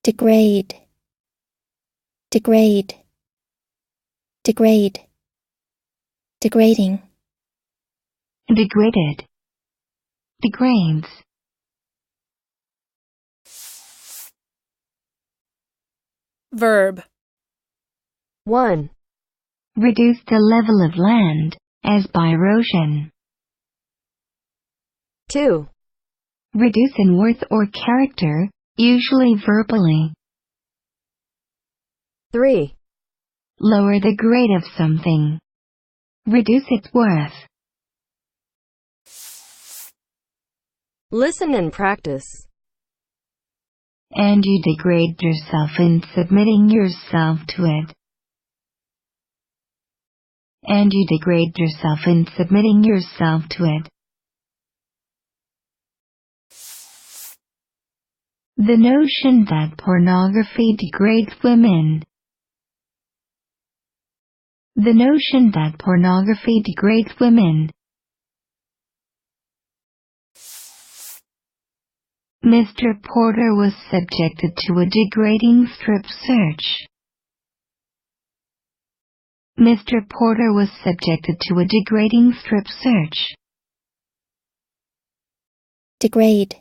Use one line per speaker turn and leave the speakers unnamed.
degrade, degrade, degrade, degrading,
degraded, degrades.
Verb.
1.
Reduce the level of land, as by erosion.
2.
Reduce in worth or character, usually verbally.
3.
Lower the grade of something. Reduce its worth.
Listen and practice.
And you degrade yourself in submitting yourself to it. And you degrade yourself in submitting yourself to it. The notion that pornography degrades women. The notion that pornography degrades women. Mr. Porter was subjected to a degrading strip search. Mr. Porter was subjected to a degrading strip search.
degrade.